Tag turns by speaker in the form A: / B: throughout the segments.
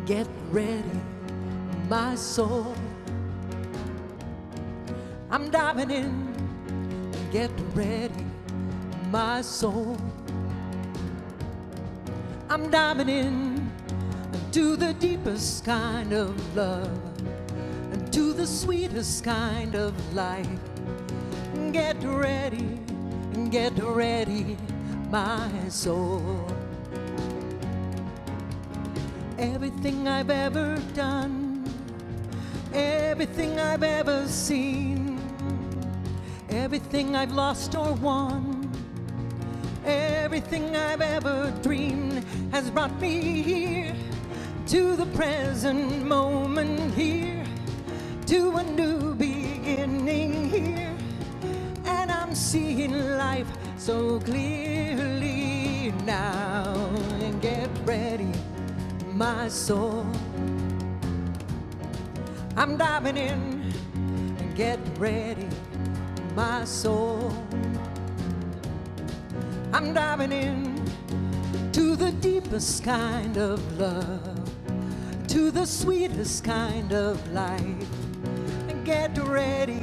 A: Get ready, my soul. I'm diving in. Get ready, my soul. I'm diving in to the deepest kind of love, and to the sweetest kind of life. Get ready, my soul. Everything I've ever done, everything I've ever seen, everything I've lost or won, everything I've ever dreamed has brought me here, to the present moment here, to a new beginning here. And I'm seeing life so clearly now. And get ready, my soul. I'm diving in. And get ready, my soul. I'm diving in to the deepest kind of love, to the sweetest kind of life. And get ready,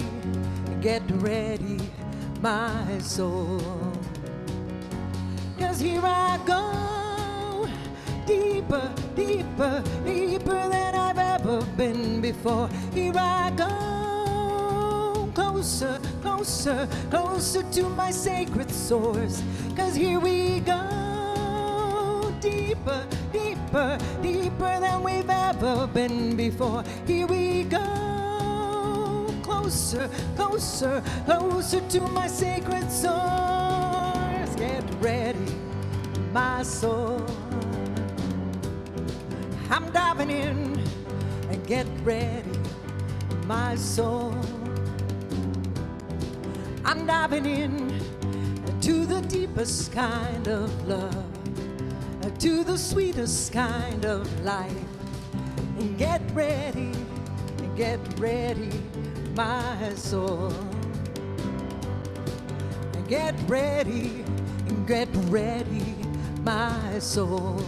A: my soul. 'Cause here I go, deeper, deeper, deeper than I've ever been before. Here I go, closer, closer, closer to my sacred source. 'Cause here we go, deeper, deeper, deeper than we've ever been before. Here we go, closer, closer, closer to my sacred source. Get ready, my soul. I'm diving in, and get ready, my soul. I'm diving in to the deepest kind of love, to the sweetest kind of life. And get ready, my soul. And get ready, my soul.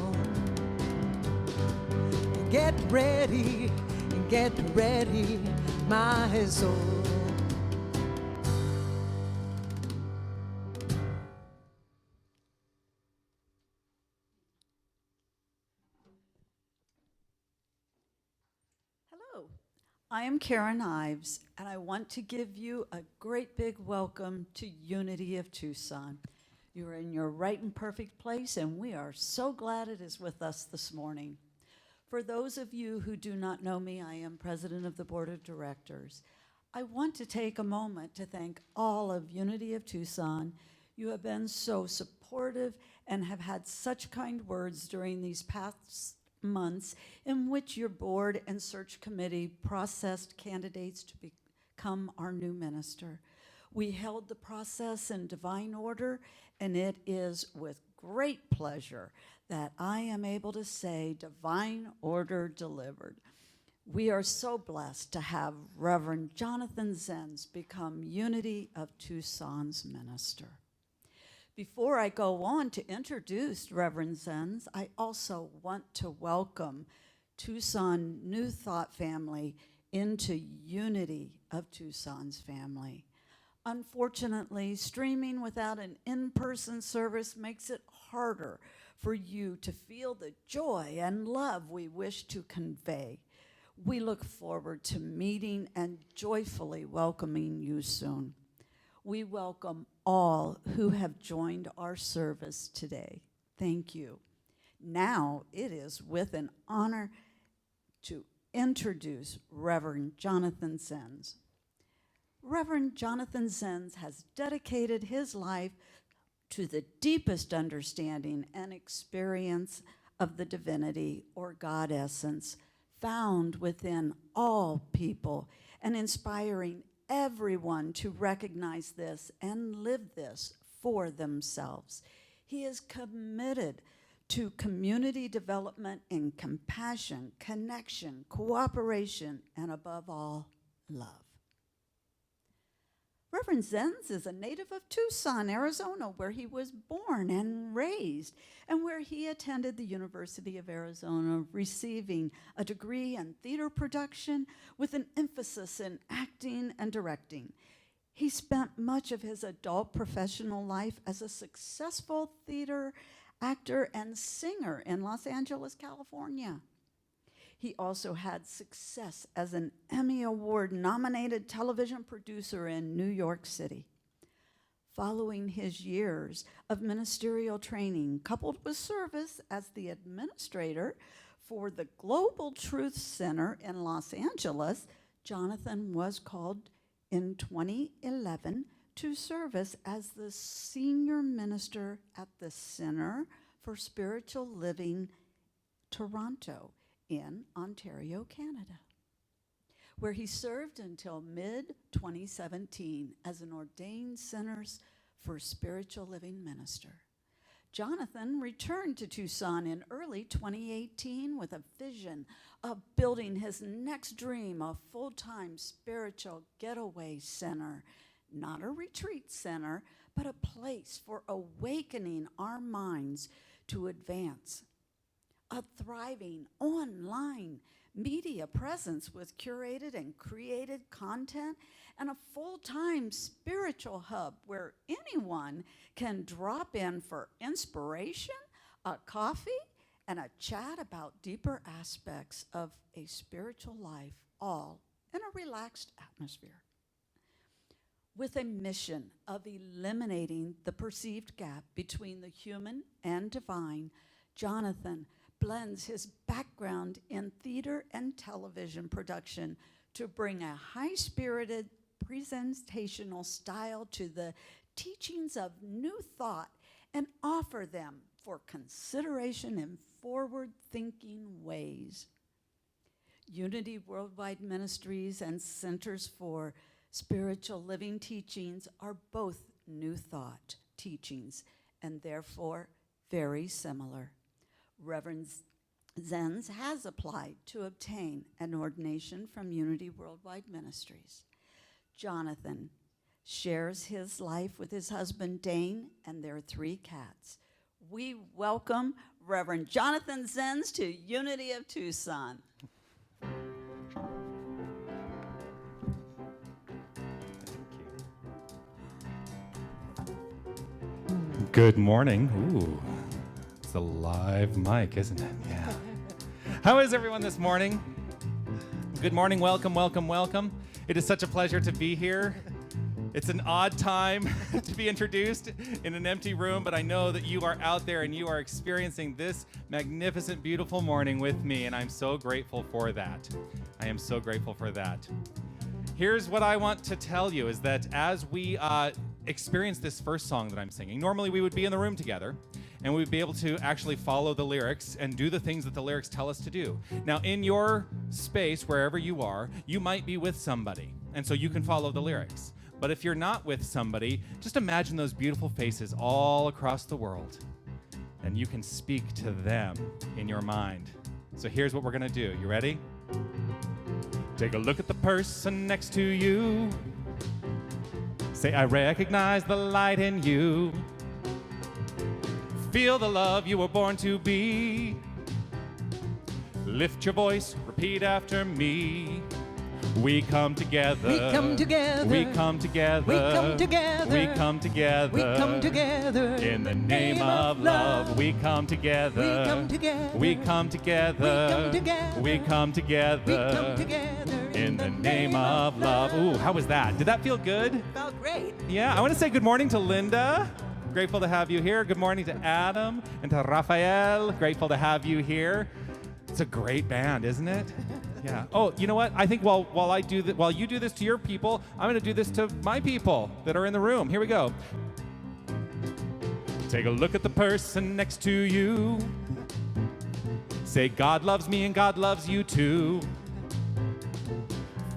A: Get ready, my soul.
B: Hello, I am Karen Ives, and I want to give you a great big welcome to Unity of Tucson. You are in your right and perfect place, and we are so glad it is with us this morning. For those of you who do not know me, I am president of the board of directors. I want to take a moment to thank all of Unity of Tucson. You have been so supportive and have had such kind words during these past months in which your board and search committee processed candidates to become our new minister. We held the process in divine order, and it is with great pleasure that I am able to say divine order delivered. We are so blessed to have Reverend Jonathan Zenz become Unity of Tucson's minister. Before I go on to introduce Reverend Zenz, I also want to welcome Tucson New Thought family into Unity of Tucson's family. Unfortunately, streaming without an in-person service makes it harder for you to feel the joy and love we wish to convey. We look forward to meeting and joyfully welcoming you soon. We welcome all who have joined our service today. Thank you. Now it is with an honor to introduce Reverend Jonathan Zenz. Reverend Jonathan Zenz has dedicated his life to the deepest understanding and experience of the divinity or God essence found within all people, and inspiring everyone to recognize this and live this for themselves. He is committed to community development and compassion, connection, cooperation, and above all, love. Reverend Zenz is a native of Tucson, Arizona, where he was born and raised, and where he attended the University of Arizona, receiving a degree in theater production with an emphasis in acting and directing. He spent much of his adult professional life as a successful theater actor and singer in Los Angeles, California. He also had success as an Emmy Award-nominated television producer in New York City. Following his years of ministerial training, coupled with service as the administrator for the Global Truth Center in Los Angeles, Jonathan was called in 2011 to service as the senior minister at the Center for Spiritual Living, Toronto, in Ontario, Canada, where he served until mid-2017 as an ordained Centers for Spiritual Living minister. Jonathan returned to Tucson in early 2018 with a vision of building his next dream, a full-time spiritual getaway center, not a retreat center, but a place for awakening our minds to advance. A thriving online media presence with curated and created content, and a full-time spiritual hub where anyone can drop in for inspiration, a coffee, and a chat about deeper aspects of a spiritual life, all in a relaxed atmosphere. With a mission of eliminating the perceived gap between the human and divine, Jonathan blends his background in theater and television production to bring a high-spirited presentational style to the teachings of New Thought and offer them for consideration in forward-thinking ways. Unity Worldwide Ministries and Centers for Spiritual Living teachings are both New Thought teachings and therefore very similar. Reverend Zenz has applied to obtain an ordination from Unity Worldwide Ministries. Jonathan shares his life with his husband Dane and their 3 cats. We welcome Reverend Jonathan Zenz to Unity of Tucson.
C: Good morning. Ooh. It's a live mic, isn't it? Yeah. How is everyone this morning? Good morning. Welcome, welcome, welcome. It is such a pleasure to be here. It's an odd time to be introduced in an empty room, but I know that you are out there and you are experiencing this magnificent, beautiful morning with me, and I'm so grateful for that. I am so grateful for that. Here's what I want to tell you is that as we experience this first song that I'm singing, normally we would be in the room together, and we'd be able to actually follow the lyrics and do the things that the lyrics tell us to do. Now, in your space, wherever you are, you might be with somebody, and so you can follow the lyrics. But if you're not with somebody, just imagine those beautiful faces all across the world, and you can speak to them in your mind. So here's what we're gonna do. You ready? Take a look at the person next to you. Say, I recognize the light in you. Feel the love you were born to be. Lift your voice, repeat after me. We come together.
A: We come together.
C: We come together.
A: We come together.
C: We come together.
A: We come together.
C: In the name of love, we come together.
A: We come together.
C: We come together.
A: We come together.
C: We come together.
A: We come together.
C: In the name of love. Ooh, how was that? Did that feel good?
A: Felt great.
C: Yeah, I want to say good morning to Linda. Grateful to have you here. Good morning to Adam and to Raphael. Grateful to have you here. It's a great band, isn't it? Yeah. Oh, you know what? I think while you do this to your people, I'm going to do this to my people that are in the room. Here we go. Take a look at the person next to you. Say, God loves me and God loves you too.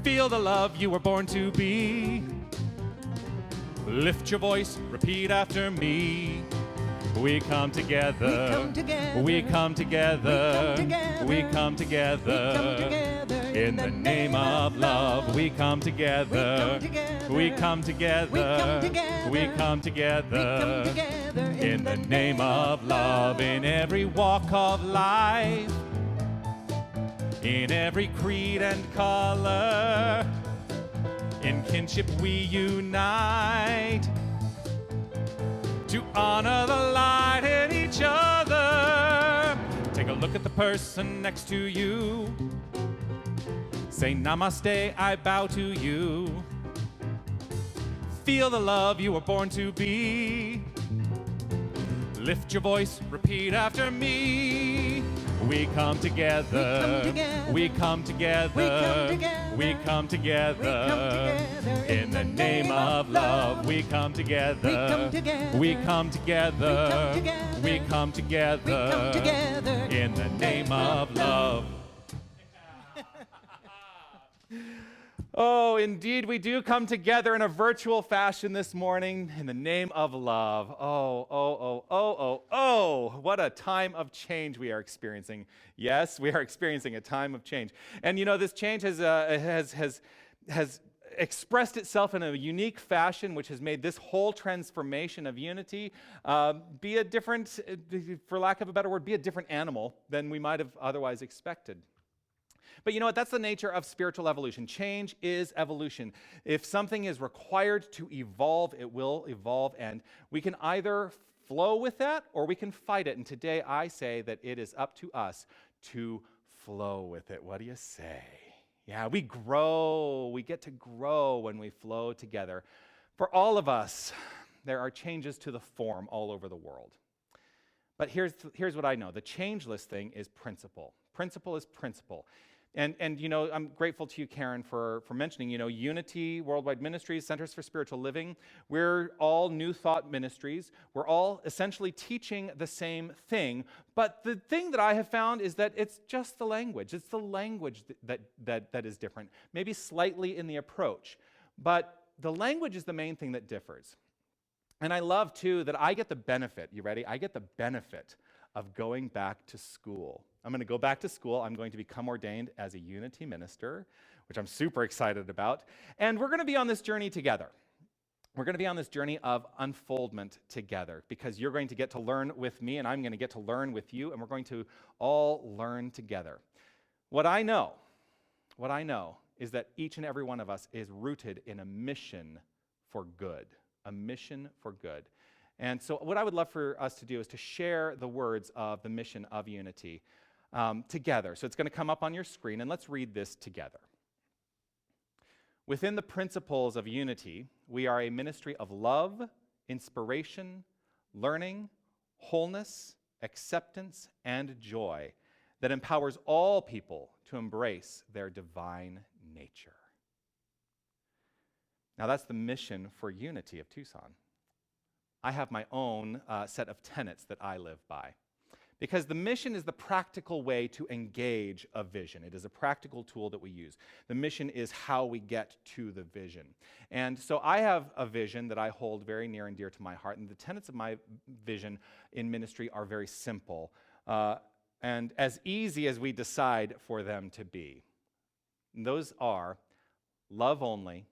C: Feel the love you were born to be. Lift your voice, repeat after me. We come together.
A: We come together.
C: We come together.
A: We come together.
C: We come together.
A: We come together.
C: In the name of love, we come together. We come together. We come together. In the name of love, in every walk of life, in every creed and color, in kinship we unite to honor the light in each other. Take a look at the person next to you. Say namaste, I bow to you. Feel the love you were born to be. Lift your voice, repeat after me. We come together. We come together. We come together. In the name of love, we come together. We come together. We come together. In the name of love. Oh, indeed, we do come together in a virtual fashion this morning in the name of love. What a time of change we are experiencing. Yes, we are experiencing a time of change. And you know, this change has expressed itself in a unique fashion, which has made this whole transformation of Unity be a different, for lack of a better word, be a different animal than we might have otherwise expected. But you know what? That's the nature of spiritual evolution. Change is evolution. If something is required to evolve, it will evolve, and we can either flow with that or we can fight it. And today I say that it is up to us to flow with it. What do you say? Yeah, we grow. We get to grow when we flow together. For all of us, there are changes to the form all over the world. But here's what I know. The changeless thing is principle. Principle is principle. And you know, I'm grateful to you, Karen, for mentioning, you know, Unity, Worldwide Ministries, Centers for Spiritual Living. We're all New Thought ministries. We're all essentially teaching the same thing. But the thing that I have found is that it's just the language. It's the language that is different, maybe slightly in the approach. But the language is the main thing that differs. And I love, too, that I get the benefit. You ready? I get the benefit of going back to school. I'm going to go back to school. I'm going to become ordained as a Unity minister, which I'm super excited about. And we're going to be on this journey together. We're going to be on this journey of unfoldment together because you're going to get to learn with me and I'm going to get to learn with you, and we're going to all learn together. What I know is that each and every one of us is rooted in a mission for good, a mission for good. And so what I would love for us to do is to share the words of the mission of Unity together. So it's going to come up on your screen, and let's read this together. Within the principles of Unity, we are a ministry of love, inspiration, learning, wholeness, acceptance, and joy that empowers all people to embrace their divine nature. Now that's the mission for Unity of Tucson. I have my own set of tenets that I live by. Because the mission is the practical way to engage a vision. It is a practical tool that we use. The mission is how we get to the vision. And so I have a vision that I hold very near and dear to my heart, and the tenets of my vision in ministry are very simple and as easy as we decide for them to be. And those are love only,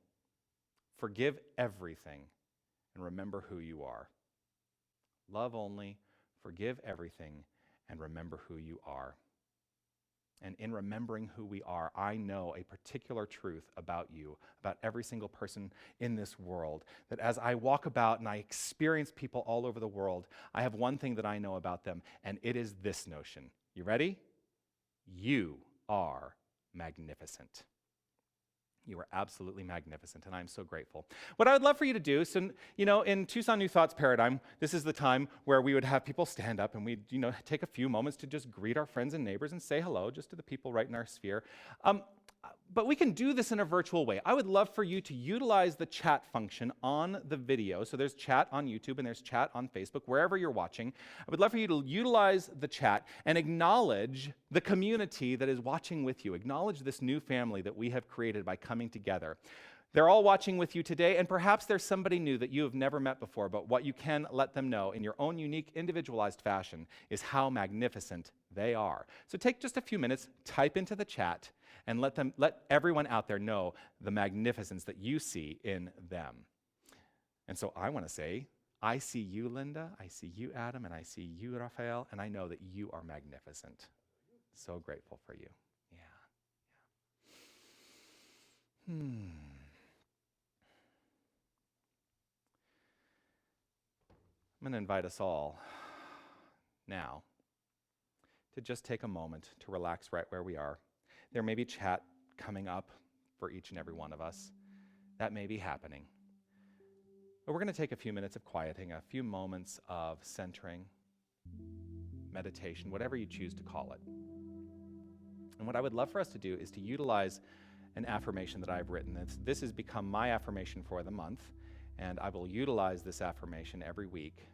C: forgive everything, and remember who you are. Love only, forgive everything, and remember who you are. And in remembering who we are, I know a particular truth about you, about every single person in this world, that as I walk about and I experience people all over the world, I have one thing that I know about them, and it is this notion. You ready? You are magnificent. You are absolutely magnificent, and I'm so grateful. What I would love for you to do, so, you know, in Tucson New Thoughts paradigm, this is the time where we would have people stand up and we'd, you know, take a few moments to just greet our friends and neighbors and say hello just to the people right in our sphere. But we can do this in a virtual way. I would love for you to utilize the chat function on the video. So there's chat on YouTube and there's chat on Facebook, wherever you're watching. I would love for you to utilize the chat and acknowledge the community that is watching with you. Acknowledge this new family that we have created by coming together. They're all watching with you today, and perhaps there's somebody new that you have never met before, but what you can let them know in your own unique, individualized fashion is how magnificent They are. So take just a few minutes, type into the chat, and let everyone out there know the magnificence that you see in them. And so I want to say, I see you, Linda, I see you, Adam, and I see you, Raphael, and I know that you are magnificent. So grateful for you. Yeah. I'm going to invite us all now to just take a moment to relax right where we are. There may be chat coming up for each and every one of us. That may be happening. But we're going to take a few minutes of quieting, a few moments of centering, meditation, whatever you choose to call it. And what I would love for us to do is to utilize an affirmation that I've written. This has become my affirmation for the month, and I will utilize this affirmation every week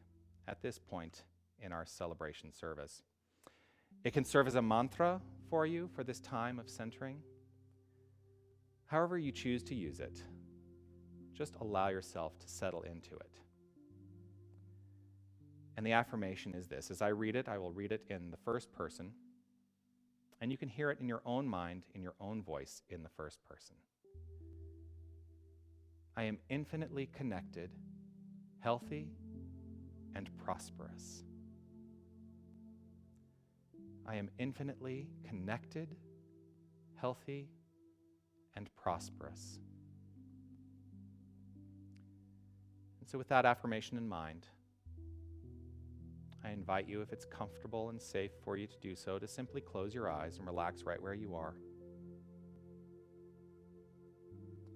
C: at this point in our celebration service. It can serve as a mantra for you for this time of centering. However you choose to use it, just allow yourself to settle into it. And the affirmation is this. As I read it, I will read it in the first person, and you can hear it in your own mind, in your own voice, in the first person. I am infinitely connected, healthy, and prosperous. I am infinitely connected, healthy, and prosperous. And so with that affirmation in mind, I invite you, if it's comfortable and safe for you to do so, to simply close your eyes and relax right where you are.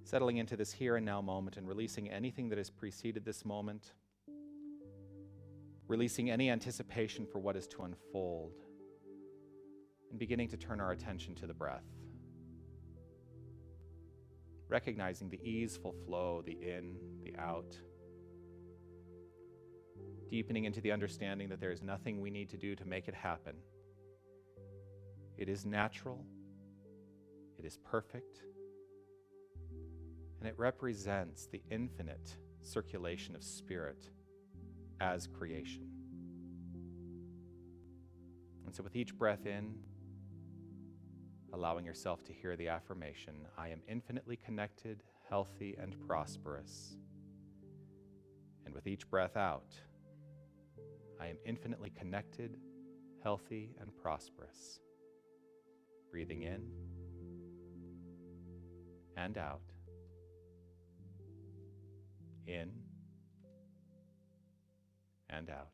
C: Settling into this here and now moment and releasing anything that has preceded this moment, releasing any anticipation for what is to unfold, and beginning to turn our attention to the breath. Recognizing the easeful flow, the in, the out. Deepening into the understanding that there is nothing we need to do to make it happen. It is natural, it is perfect, and it represents the infinite circulation of spirit as creation. And so with each breath in, allowing yourself to hear the affirmation, I am infinitely connected, healthy, and prosperous. And with each breath out, I am infinitely connected, healthy, and prosperous. Breathing in and out. In and out.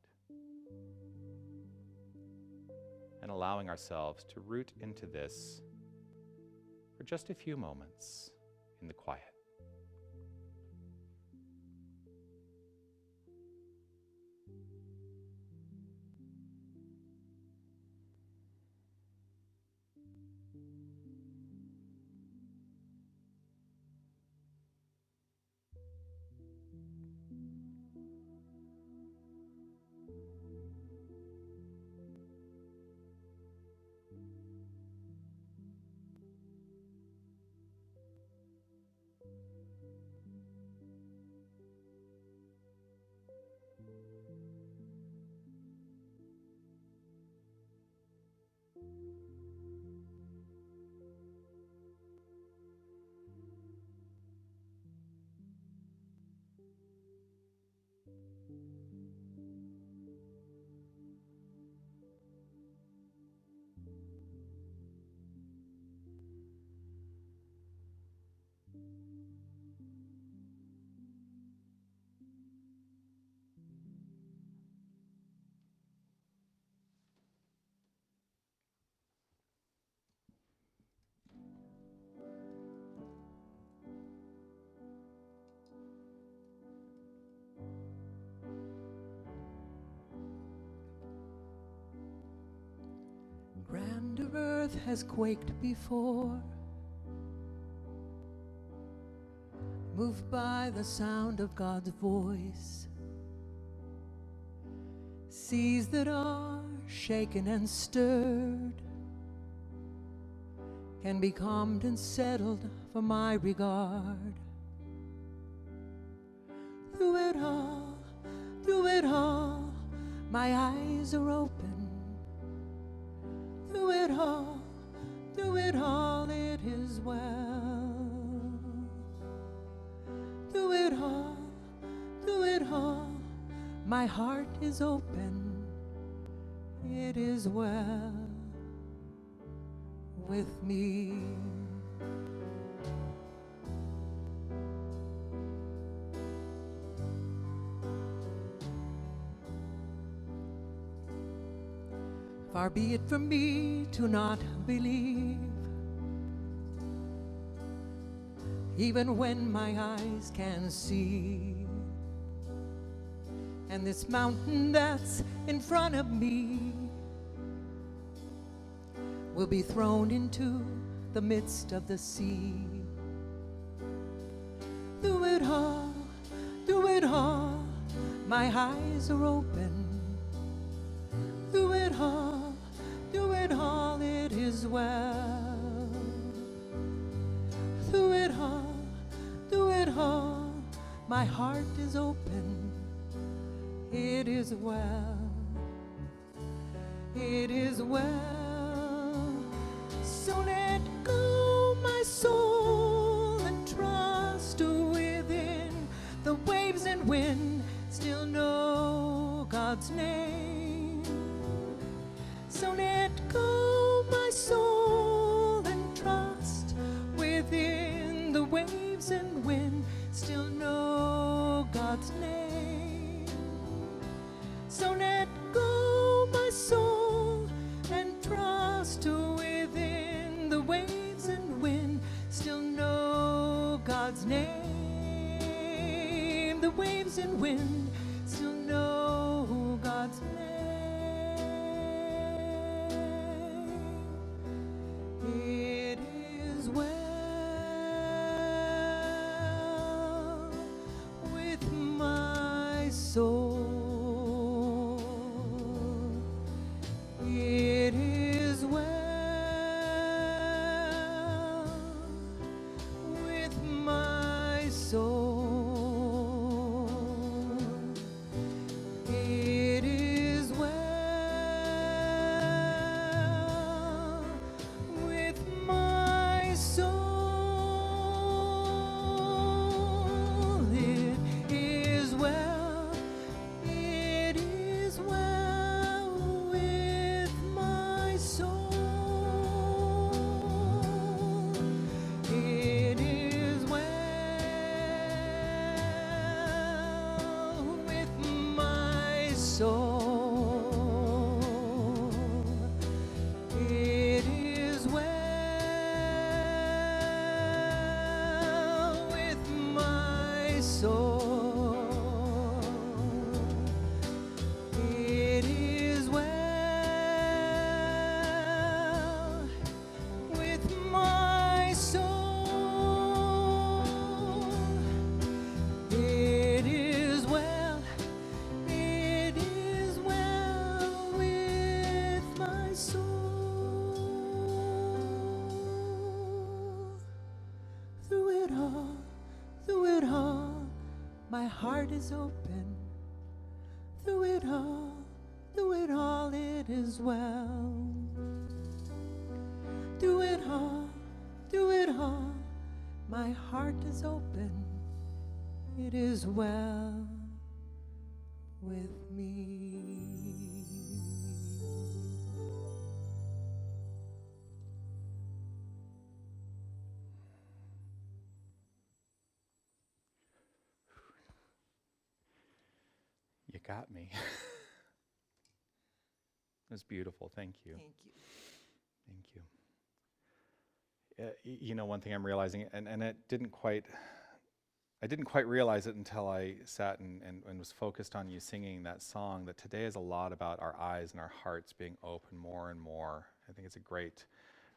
C: And allowing ourselves to root into this for just a few moments in the quiet.
A: Grander earth has quaked before, moved by the sound of God's voice. Seas that are shaken and stirred can be calmed and settled for my regard. Through it all, my eyes are open. well. Through it all, through it all, my heart is open. It is well with me. Far be it from me to not believe, even when my eyes can see. And this mountain that's in front of me will be thrown into the midst of the sea. Through it all, my eyes are open. Through it all, it is well. Through it all, my heart is open. It is well. It is well. So let go, my soul, and trust within the waves and wind. Still know God's name. So let go, my soul, and trust within the waves and wind. Still know God's name. So let go, my soul, and trust within the waves and wind. Still know God's name. The waves and wind still know God's name. It is well with my soul. It is well with my soul. It is well with my soul. It is well. It is well with my soul. It is well with my soul. It is well with my soul. It is well with my soul. It is well. It is well with my soul. Through it all, my heart is open. Through it all, it is well. Through it all, my heart is open. It is well with me.
C: You got me. It was beautiful. Thank you.
A: Thank you.
C: Thank you. You know, one thing I'm realizing, and I didn't quite realize it until I sat and was focused on you singing that song, that today is a lot about our eyes and our hearts being open more and more. I think it's a great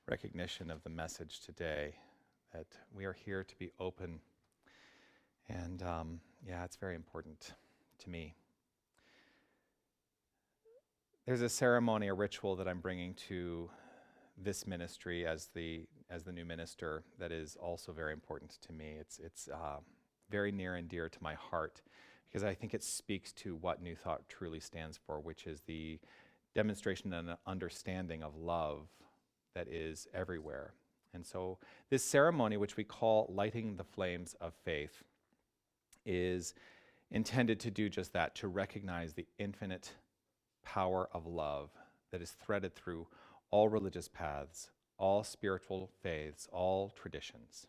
C: recognition of the message today, that we are here to be open. And yeah, it's very important to me. There's a ceremony, a ritual that I'm bringing to this ministry as the new minister that is also very important to me. It's very near and dear to my heart, because I think it speaks to what New Thought truly stands for, which is the demonstration and understanding of love that is everywhere. And so this ceremony, which we call lighting the flames of faith, is intended to do just that, to recognize the infinite power of love that is threaded through all religious paths, all spiritual faiths, all traditions.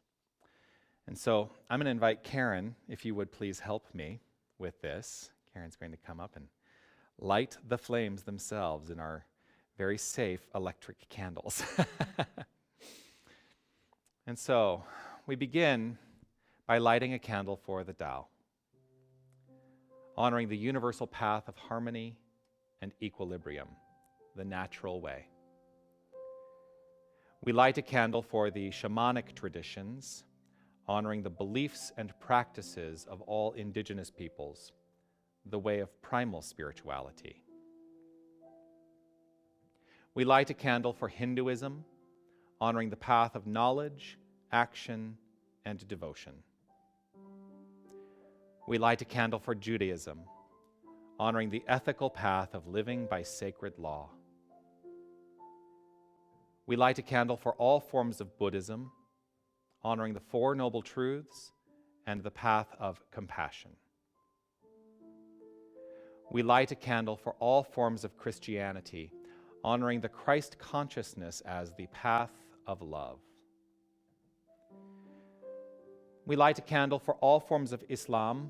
C: And so I'm going to invite Karen, if you would please help me with this. Karen's going to come up and light the flames themselves in our very safe electric candles. And so we begin by lighting a candle for the Tao, honoring the universal path of harmony and equilibrium, the natural way. We light a candle for the shamanic traditions, honoring the beliefs and practices of all indigenous peoples, the way of primal spirituality. We light a candle for Hinduism, honoring the path of knowledge, action, and devotion. We light a candle for Judaism, honoring the ethical path of living by sacred law. We light a candle for all forms of Buddhism, honoring the Four Noble Truths and the path of compassion. We light a candle for all forms of Christianity, honoring the Christ consciousness as the path of love. We light a candle for all forms of Islam,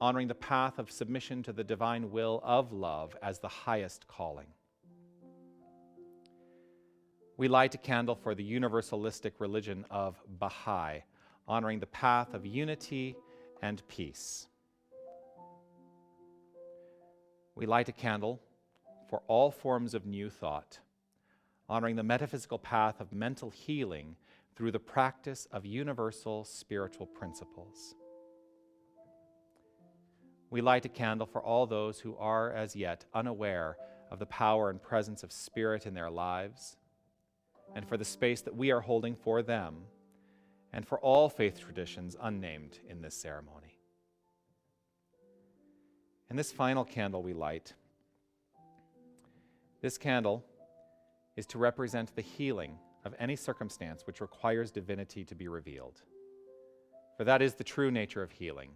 C: honoring the path of submission to the divine will of love as the highest calling. We light a candle for the universalistic religion of Baha'i, honoring the path of unity and peace. We light a candle for all forms of new thought, honoring the metaphysical path of mental healing through the practice of universal spiritual principles. We light a candle for all those who are as yet unaware of the power and presence of spirit in their lives, and for the space that we are holding for them, and for all faith traditions unnamed in this ceremony. And this final candle we light, this candle is to represent the healing of any circumstance which requires divinity to be revealed. For that is the true nature of healing,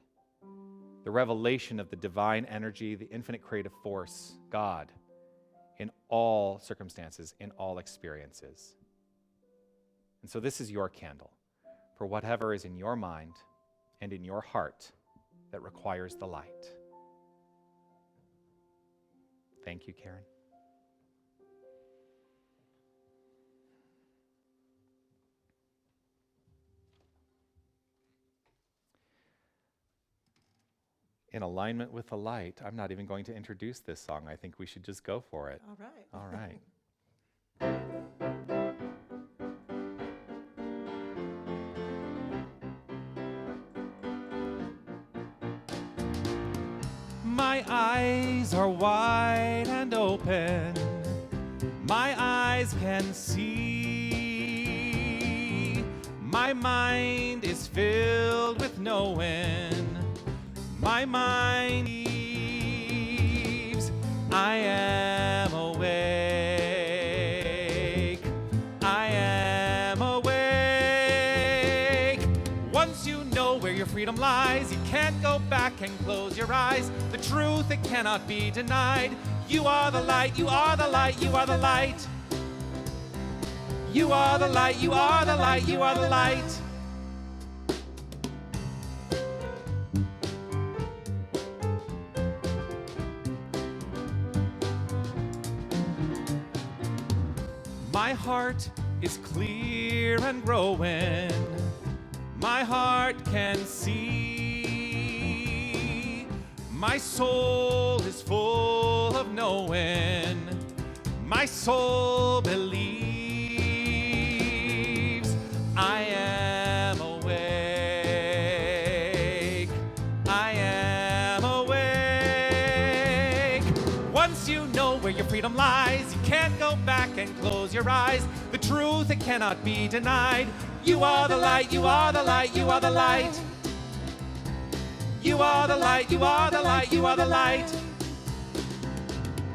C: the revelation of the divine energy, the infinite creative force, God, in all circumstances, in all experiences. And so this is your candle for whatever is in your mind and in your heart that requires the light. Thank you, Karen. In alignment with the light, I'm not even going to introduce this song. I think we should just go for it.
A: All right.
C: All right. My eyes are wide and open. My eyes can see. My mind is filled with knowing. My mind believes I am awake. I am awake. Once you know where your freedom lies, you can't go back and close your eyes. The truth, it cannot be denied. You are the light, you are the light, you are the light. You are the light, you are the light, you are the light. My heart is clear and growing. My heart can see. My soul is full of knowing. My soul believes I am awake. I am awake. Once you know where your freedom lies, you can't go back and close your eyes. The truth, it cannot be denied. You are the light, you are the light, you are the light. You are the light, you are the light, you are the light.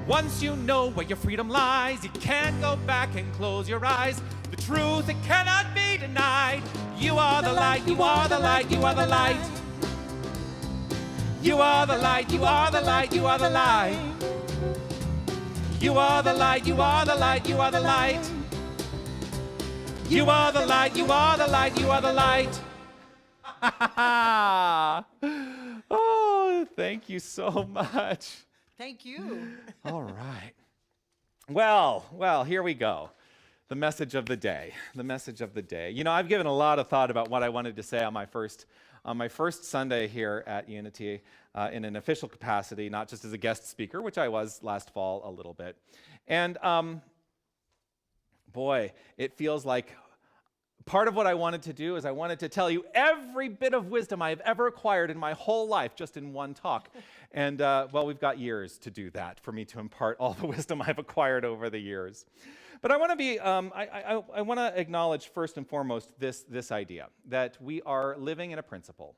C: Once you know where your freedom lies, you can't go back and close your eyes. The truth, it cannot be denied. You are the light, you are the light, you are the light. You are the light, you are the light, you are the light. You are the light, you are the light, you are the light. You are the light, you are the light, you are the light. Oh, thank you so much.
A: Thank you.
C: All right. Well, here we go. The message of the day. The message of the day. You know, I've given a lot of thought about what I wanted to say on my first Sunday here at Unity in an official capacity, not just as a guest speaker, which I was last fall a little bit. And boy, it feels like part of what I wanted to do is I wanted to tell you every bit of wisdom I have ever acquired in my whole life just in one talk. And well, we've got years to do that for me to impart all the wisdom I've acquired over the years. But I want to be, I want to acknowledge first and foremost this idea that we are living in a principle.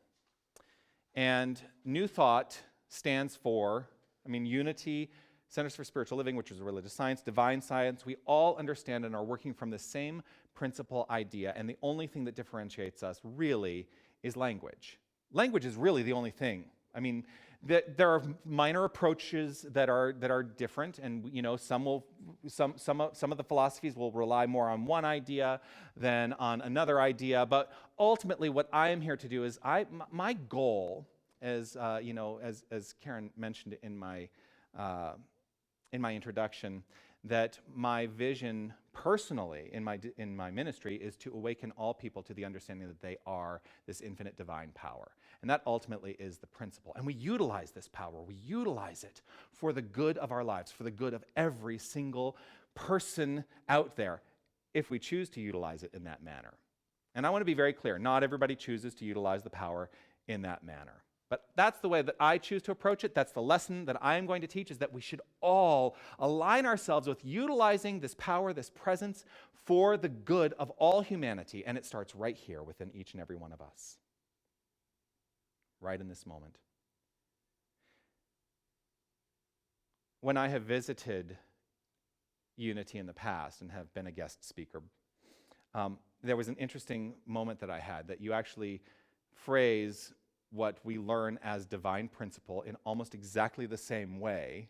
C: And New Thought stands for, Unity, Centers for Spiritual Living, which is religious science, divine science. We all understand and are working from the same principle idea. And the only thing that differentiates us really is language. Language is really the only thing. There are minor approaches that are different, and some of the philosophies will rely more on one idea than on another idea. But ultimately, what I am here to do is my goal, as Karen mentioned in my introduction, that my vision personally in my ministry is to awaken all people to the understanding that they are this infinite divine power. And that ultimately is the principle. And we utilize this power. We utilize it for the good of our lives, for the good of every single person out there, if we choose to utilize it in that manner. And I want to be very clear, not everybody chooses to utilize the power in that manner. But that's the way that I choose to approach it. That's the lesson that I am going to teach, is that we should all align ourselves with utilizing this power, this presence, for the good of all humanity. And it starts right here within each and every one of us, right in this moment. When I have visited Unity in the past and have been a guest speaker, there was an interesting moment that I had, that you actually phrase what we learn as divine principle in almost exactly the same way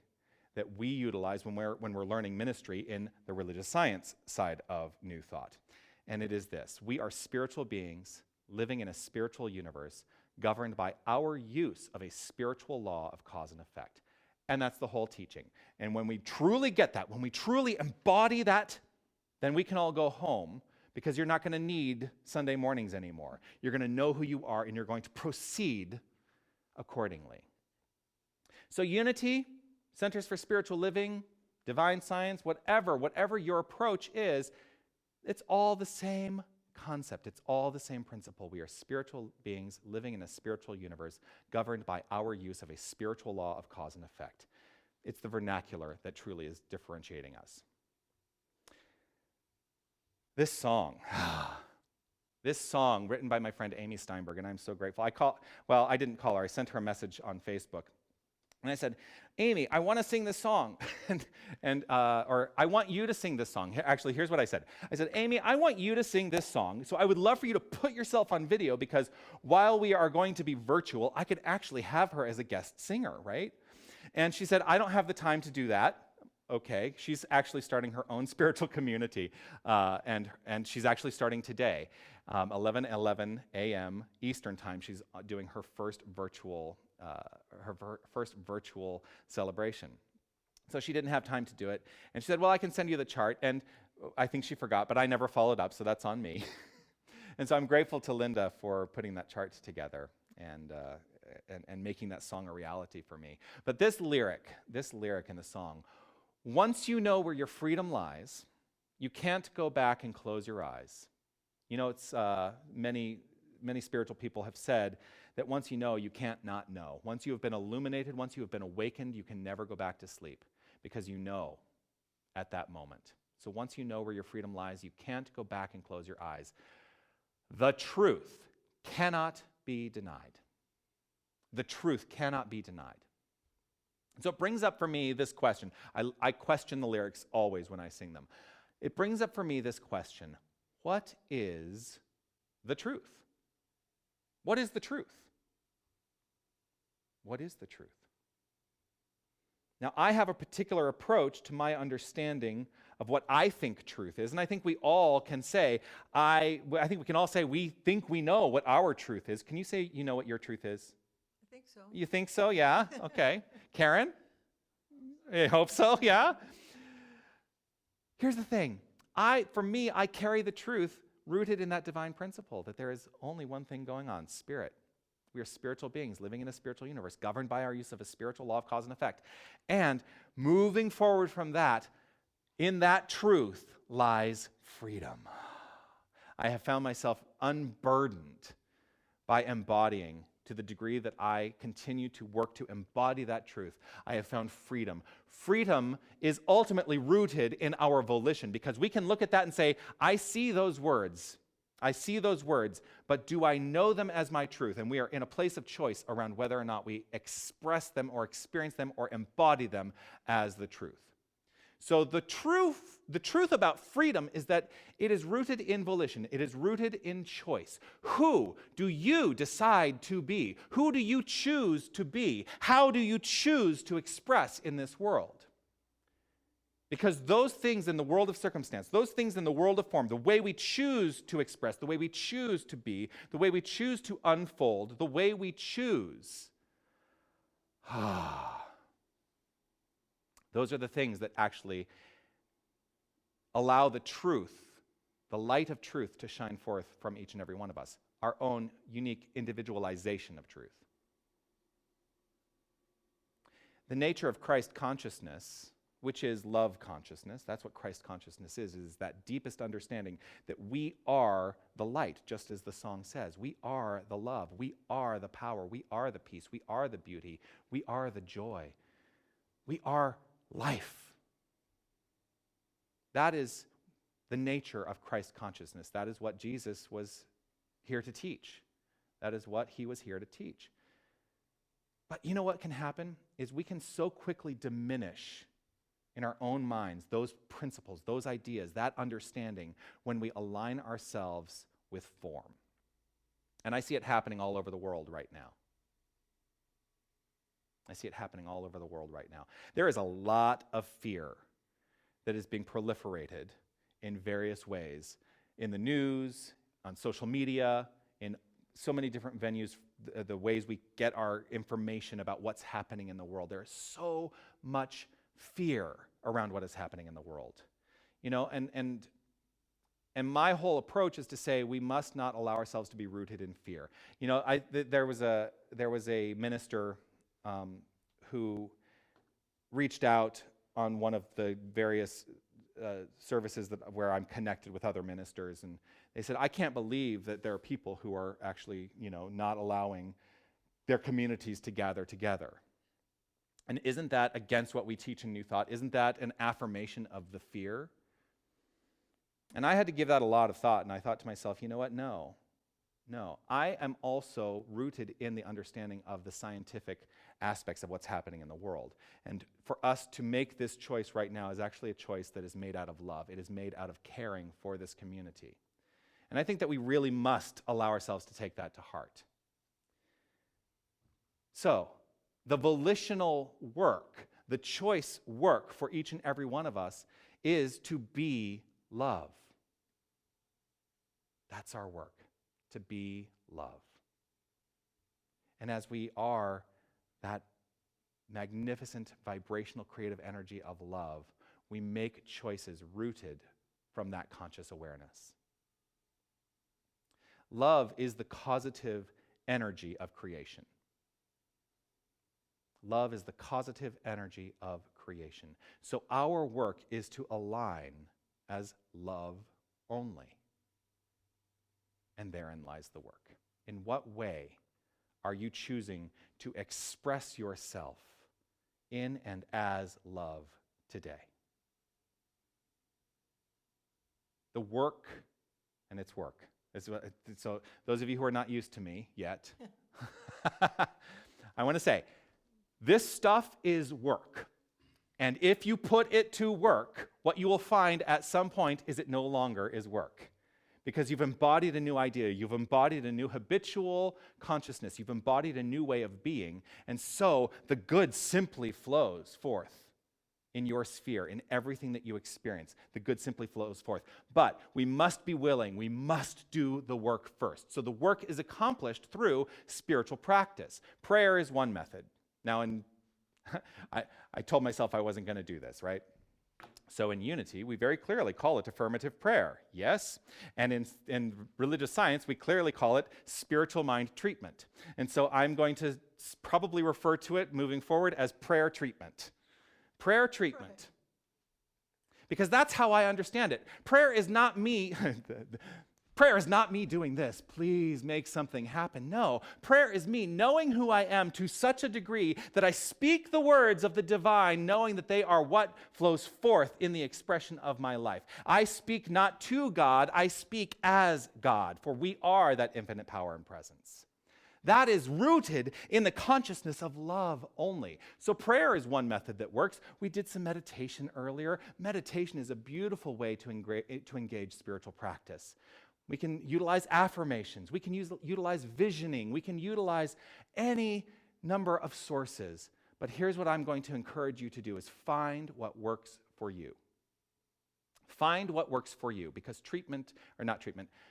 C: that we utilize when we're learning ministry in the religious science side of New Thought. And it is this: we are spiritual beings living in a spiritual universe governed by our use of a spiritual law of cause and effect. And that's the whole teaching. And when we truly get that, when we truly embody that, then we can all go home, because you're not going to need Sunday mornings anymore. You're going to know who you are, and you're going to proceed accordingly. So Unity, Centers for Spiritual Living, divine science, whatever your approach is, it's all the same concept. It's all the same principle. We are spiritual beings living in a spiritual universe governed by our use of a spiritual law of cause and effect. It's the vernacular that truly is differentiating us. This song written by my friend Amy Steinberg, and I'm so grateful. I didn't call her. I sent her a message on Facebook. And I said, Amy, I want to sing this song. or I want you to sing this song. Actually, here's what I said. I said, Amy, I want you to sing this song. So I would love for you to put yourself on video, because while we are going to be virtual, I could actually have her as a guest singer, right? And she said, I don't have the time to do that. Okay, she's actually starting her own spiritual community, and she's actually starting today, 11:11 a.m. Eastern time. She's doing her first virtual celebration. So she didn't have time to do it, and she said, "Well, I can send you the chart." And I think she forgot, but I never followed up, so that's on me. And so I'm grateful to Linda for putting that chart together and making that song a reality for me. But this lyric in the song: once you know where your freedom lies, you can't go back and close your eyes. You know, it's many spiritual people have said that once you know, you can't not know. Once you have been illuminated, once you have been awakened, you can never go back to sleep, because you know at that moment. So once you know where your freedom lies, you can't go back and close your eyes. The truth cannot be denied. The truth cannot be denied. So it brings up for me this question. I question the lyrics always when I sing them. It brings up for me this question: what is the truth? What is the truth? What is the truth? Now, I have a particular approach to my understanding of what I think truth is, and I think we all can say, I think we can all say we think we know what our truth is. Can you say you know what your truth is?
A: I think so.
C: You think so? Yeah? Okay. Karen? I hope so, yeah? Here's the thing. For me, I carry the truth rooted in that divine principle that there is only one thing going on, spirit. We are spiritual beings living in a spiritual universe, governed by our use of a spiritual law of cause and effect. And moving forward from that, in that truth lies freedom. I have found myself unburdened by embodying, to the degree that I continue to work to embody that truth. I have found freedom. Freedom is ultimately rooted in our volition, because we can look at that and say, I see those words, but do I know them as my truth? And we are in a place of choice around whether or not we express them or experience them or embody them as the truth. So the truth about freedom is that it is rooted in volition. It is rooted in choice. Who do you decide to be? Who do you choose to be? How do you choose to express in this world? Because those things in the world of circumstance, those things in the world of form, the way we choose to express, the way we choose to be, the way we choose to unfold, the way we choose, those are the things that actually allow the truth, the light of truth, to shine forth from each and every one of us, our own unique individualization of truth. The nature of Christ consciousness, which is love consciousness, that's what Christ consciousness is that deepest understanding that we are the light, just as the song says. We are the love, we are the power, we are the peace, we are the beauty, we are the joy, we are life. That is the nature of Christ consciousness. That is what Jesus was here to teach. That is what he was here to teach. But you know what can happen is we can so quickly diminish in our own minds those principles, those ideas, that understanding when we align ourselves with form. And I see it happening all over the world right now. I see it happening all over the world right now. There is a lot of fear that is being proliferated in various ways, in the news, on social media, in so many different venues, the ways we get our information about what's happening in the world. There is so much fear around what is happening in the world. You know, and my whole approach is to say we must not allow ourselves to be rooted in fear. You know, there was a minister who reached out on one of the various services where I'm connected with other ministers, and they said, I can't believe that there are people who are actually, you know, not allowing their communities to gather together. And isn't that against what we teach in New Thought? Isn't that an affirmation of the fear? And I had to give that a lot of thought, and I thought to myself, you know what? No. I am also rooted in the understanding of the scientific aspects of what's happening in the world. And for us to make this choice right now is actually a choice that is made out of love. It is made out of caring for this community. And I think that we really must allow ourselves to take that to heart. So, the volitional work, the choice work for each and every one of us is to be love. That's our work, to be love. And as we are that magnificent vibrational creative energy of love, we make choices rooted from that conscious awareness. Love is the causative energy of creation. Love is the causative energy of creation. So our work is to align as love only. And therein lies the work. In what way are you choosing to express yourself in and as love today? The work, and it's work. So those of you who are not used to me yet, I want to say, this stuff is work. And if you put it to work, what you will find at some point is it no longer is work. because you've embodied a new idea, you've embodied a new habitual consciousness, you've embodied a new way of being, and so the good simply flows forth in your sphere, in everything that you experience. The good simply flows forth. But we must be willing, we must do the work first. So the work is accomplished through spiritual practice. Prayer is one method. Now, I told myself I wasn't going to do this, right? So in Unity, we very clearly call it affirmative prayer, yes? And in religious science, we clearly call it spiritual mind treatment. And so I'm going to probably refer to it moving forward as prayer treatment. Prayer treatment. Because that's how I understand it. Prayer is not me. Prayer is not me doing this. Please make something happen. No, prayer is me knowing who I am to such a degree that I speak the words of the divine, knowing that they are what flows forth in the expression of my life. I speak not to God, I speak as God, for we are that infinite power and presence. That is rooted in the consciousness of love only. So prayer is one method that works. We did some meditation earlier. Meditation is a beautiful way to engage spiritual practice. We can utilize affirmations. We can utilize visioning. We can utilize any number of sources. But here's what I'm going to encourage you to do is find what works for you. Find what works for you, because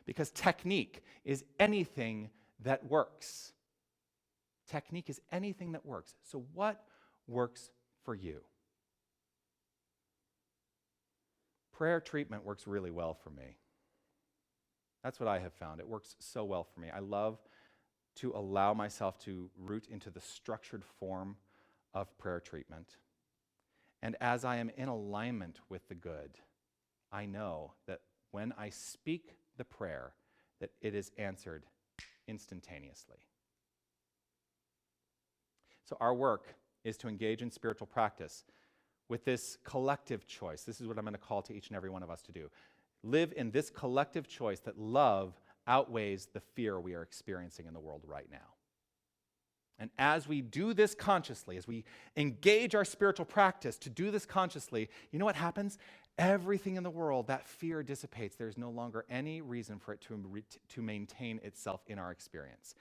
C: because technique is anything that works. Technique is anything that works. So what works for you? Prayer treatment works really well for me. That's what I have found. It works so well for me. I love to allow myself to root into the structured form of prayer treatment. And as I am in alignment with the good, I know that when I speak the prayer, that it is answered instantaneously. So our work is to engage in spiritual practice with this collective choice. This is what I'm going to call to each and every one of us to do. Live in this collective choice that love outweighs the fear we are experiencing in the world right now. And as we do this consciously, as we engage our spiritual practice to do this consciously, you know what happens? Everything in the world, that fear dissipates. There's no longer any reason for it to maintain itself in our experience.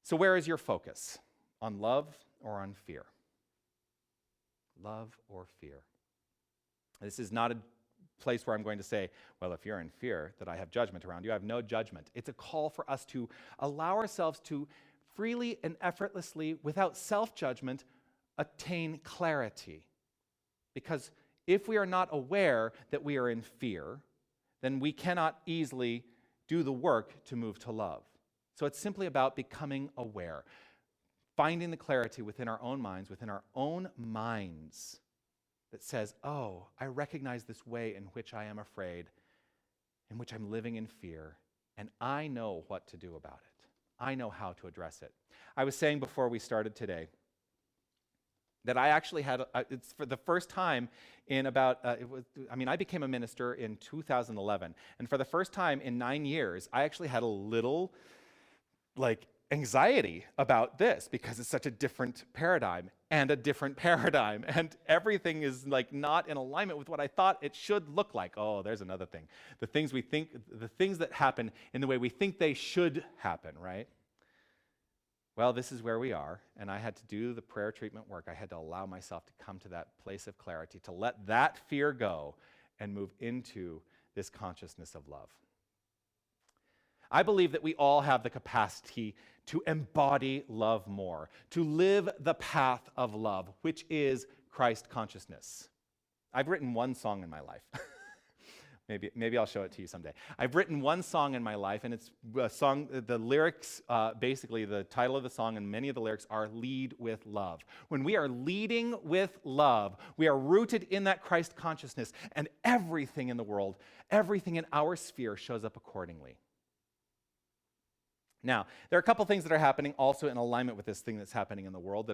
C: So where is your focus? On love or on fear? Love or fear? This is not a place where I'm going to say, well, if you're in fear, that I have judgment around you. I have no judgment. It's a call for us to allow ourselves to freely and effortlessly, without self-judgment, attain clarity. Because if we are not aware that we are in fear, then we cannot easily do the work to move to love. So it's simply about becoming aware, finding the clarity within our own minds, that says, oh, I recognize this way in which I am afraid, in which I'm living in fear, and I know what to do about it. I know how to address it. I was saying before we started today that I actually had, it's for the first time in about, I became a minister in 2011, and for the first time in 9 years, I actually had a little, anxiety about this, because it's such a different paradigm, and everything is not in alignment with what I thought it should look like. Oh, there's another thing. The things that happen in the way we think they should happen, right? Well, this is where we are, and I had to do the prayer treatment work. I had to allow myself to come to that place of clarity, to let that fear go and move into this consciousness of love. I believe that we all have the capacity to embody love more, to live the path of love, which is Christ consciousness. I've written one song in my life. Maybe I'll show it to you someday. I've written one song in my life, and it's a song, the lyrics, basically the title of the song and many of the lyrics are Lead with Love. When we are leading with love, we are rooted in that Christ consciousness, and everything in the world, everything in our sphere shows up accordingly. Now, there are a couple things that are happening also in alignment with this thing that's happening in the world.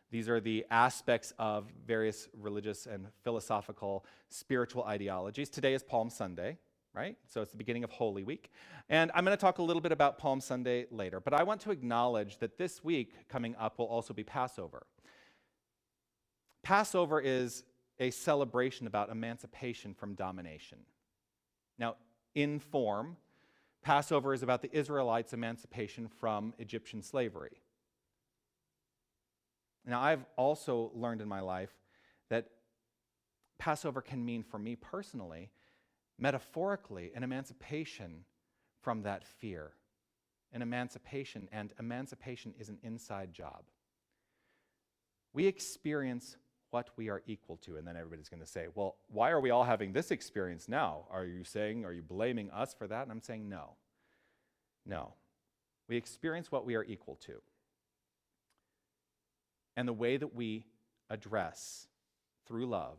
C: These are the aspects of various religious and philosophical, spiritual ideologies. Today is Palm Sunday, right? So it's the beginning of Holy Week. And I'm going to talk a little bit about Palm Sunday later, but I want to acknowledge that this week coming up will also be Passover. Passover is a celebration about emancipation from domination. Now, in form, Passover is about the Israelites' emancipation from Egyptian slavery. Now, I've also learned in my life that Passover can mean, for me personally, metaphorically, an emancipation from that fear. An emancipation, and emancipation is an inside job. We experience what we are equal to, and then everybody's going to say, well, why are we all having this experience now? Are you blaming us for that? And I'm saying no. No. We experience what we are equal to. And the way that we address, through love,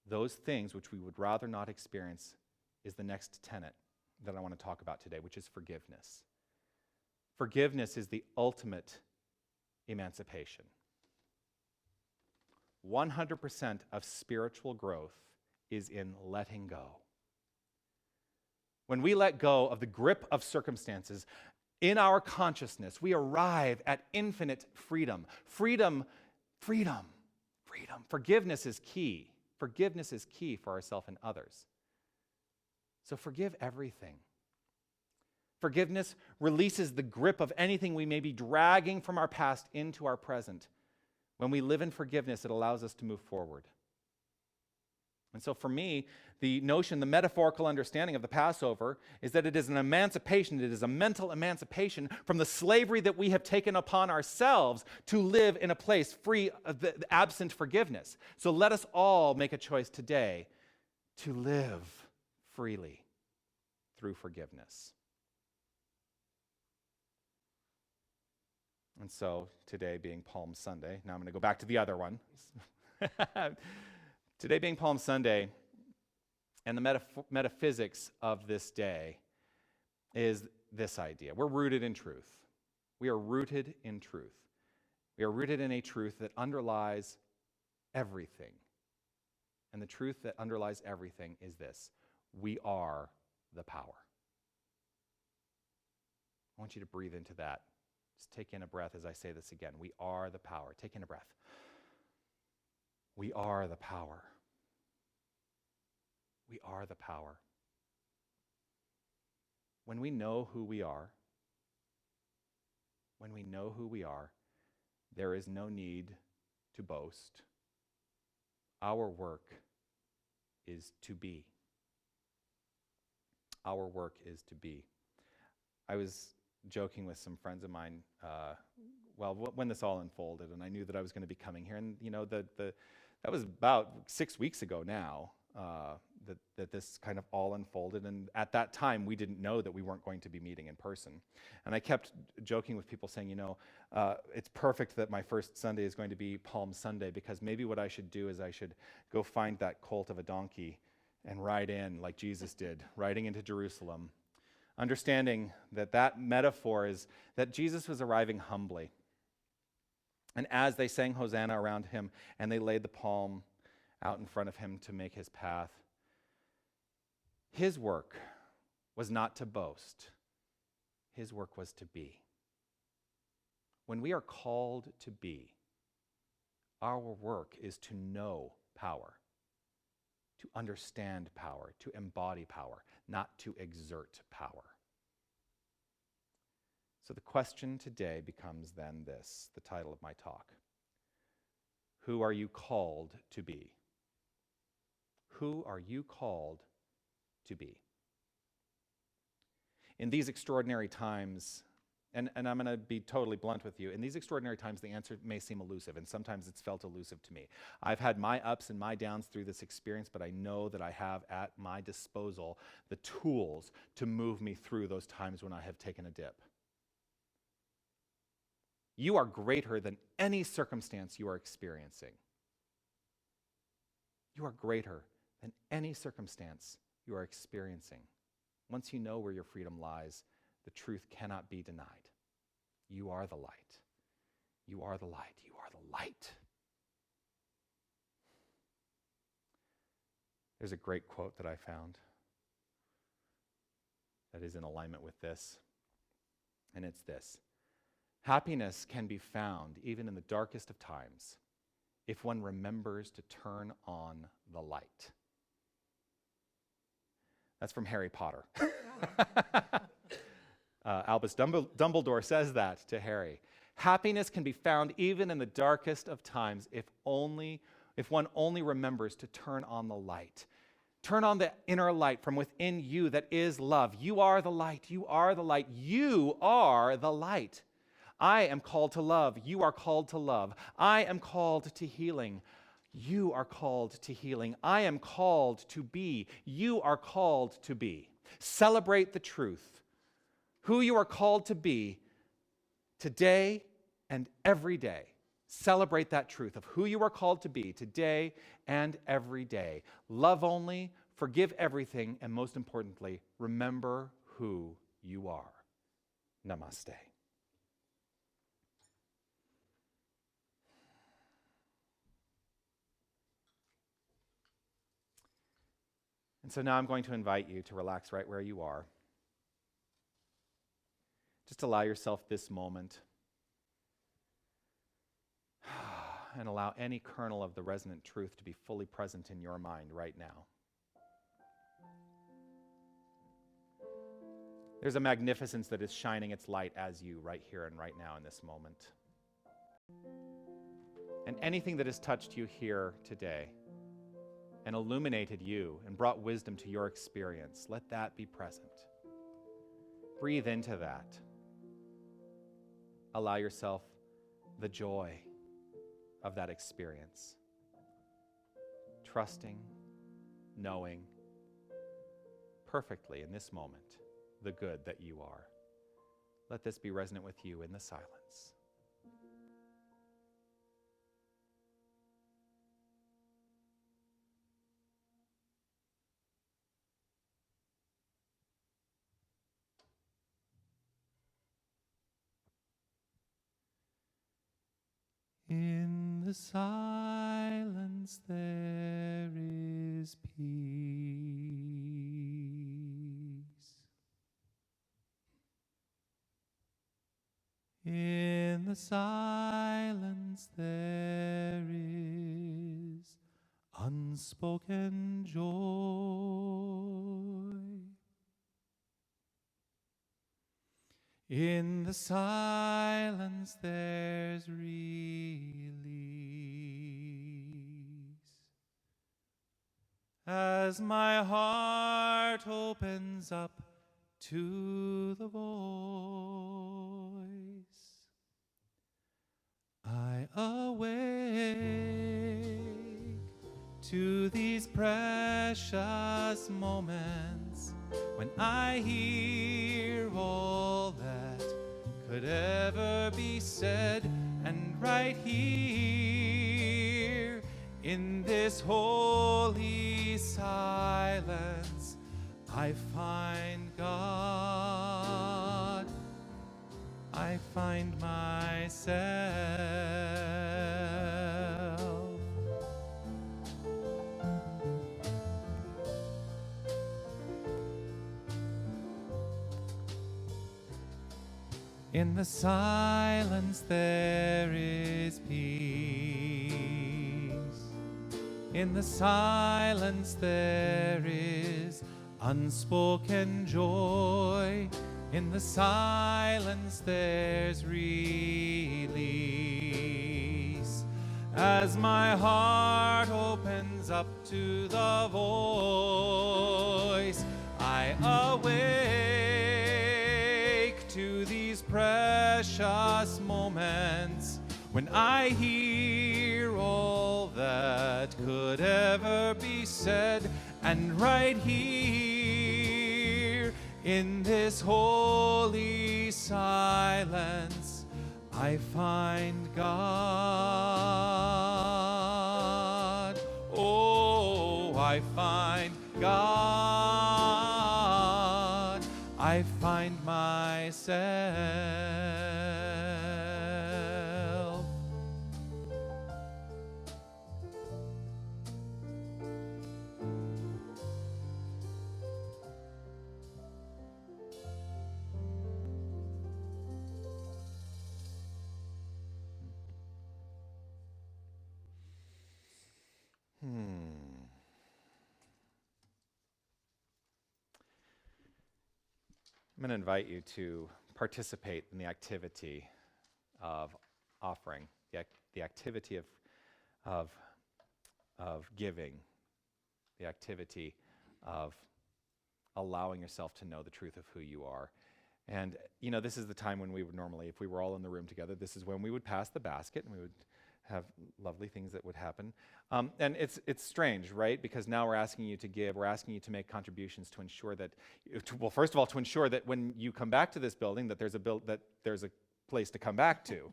C: those things which we would rather not experience is the next tenet that I want to talk about today, which is forgiveness. Forgiveness is the ultimate emancipation. 100% of spiritual growth is in letting go. When we let go of the grip of circumstances in our consciousness, we arrive at infinite freedom. Freedom. Forgiveness is key. Forgiveness is key for ourselves and others. So forgive everything. Forgiveness releases the grip of anything we may be dragging from our past into our present. When we live in forgiveness, it allows us to move forward. And so for me, the metaphorical understanding of the Passover is that it is an emancipation, it is a mental emancipation from the slavery that we have taken upon ourselves to live in a place free of the absent forgiveness. So let us all make a choice today to live freely through forgiveness. And so today being Palm Sunday, now I'm going to go back to the other one. Today being Palm Sunday, and the metaphysics of this day is this idea. We're rooted in truth. We are rooted in truth. We are rooted in a truth that underlies everything. And the truth that underlies everything is this: we are the power. I want you to breathe into that. Just take in a breath as I say this again. We are the power. Take in a breath. We are the power. We are the power. When we know who we are, there is no need to boast. Our work is to be. Our work is to be. I was joking with some friends of mine, when this all unfolded, and I knew that I was going to be coming here, and that was about 6 weeks ago now, that this kind of all unfolded, and at that time we didn't know that we weren't going to be meeting in person. And I kept joking with people saying, it's perfect that my first Sunday is going to be Palm Sunday, because maybe what I should do is I should go find that colt of a donkey and ride in like Jesus did, riding into Jerusalem, understanding that metaphor is that Jesus was arriving humbly. And as they sang Hosanna around him and they laid the palm out in front of him to make his path, his work was not to boast. His work was to be. When we are called to be, our work is to know power, to understand power, to embody power, not to exert power. So the question today becomes then this, the title of my talk. Who are you called to be? Who are you called to be? In these extraordinary times, and I'm going to be totally blunt with you, in these extraordinary times the answer may seem elusive, and sometimes it's felt elusive to me. I've had my ups and my downs through this experience, but I know that I have at my disposal the tools to move me through those times when I have taken a dip. You are greater than any circumstance you are experiencing. You are greater than any circumstance you are experiencing. Once you know where your freedom lies, the truth cannot be denied. You are the light. You are the light. You are the light. There's a great quote that I found that is in alignment with this, and it's this: happiness can be found even in the darkest of times if one remembers to turn on the light. That's from Harry Potter. Albus Dumbledore says that to Harry. Happiness can be found even in the darkest of times if one only remembers to turn on the light. Turn on the inner light from within you that is love. You are the light. You are the light. You are the light. I am called to love. You are called to love. I am called to healing. You are called to healing. I am called to be. You are called to be. Celebrate the truth. Who you are called to be today and every day. Celebrate that truth of who you are called to be today and every day. Love only, forgive everything, and most importantly, remember who you are. Namaste. And so now I'm going to invite you to relax right where you are. Just allow yourself this moment and allow any kernel of the resonant truth to be fully present in your mind right now. There's a magnificence that is shining its light as you right here and right now in this moment. And anything that has touched you here today and illuminated you and brought wisdom to your experience, let that be present. Breathe into that. Allow yourself the joy of that experience. Trusting, knowing perfectly in this moment the good that you are. Let this be resonant with you in the silence. In the silence there is peace. In the silence there is unspoken joy. In the silence there's release. As my heart opens up to the voice, I awake to these precious moments when I hear all that could ever be said, and right here in this holy silence I find God, I find myself. In the silence there is peace. In the silence there is unspoken joy. In the silence there's release. As my heart opens up to the voice, I awake to these precious moments when I hear all that could ever be said, and right here in this holy silence I find God. Oh, I find God. I find myself. I'm going to invite you to participate in the activity of offering, the activity of giving, the activity of allowing yourself to know the truth of who you are. And, you know, this is the time when we would normally, if we were all in the room together, this is when we would pass the basket and we would have lovely things that would happen. And it's strange, right? Because now we're asking you to give, we're asking you to make contributions to ensure that, well, first of all, to ensure that when you come back to this building, that there's a place to come back to.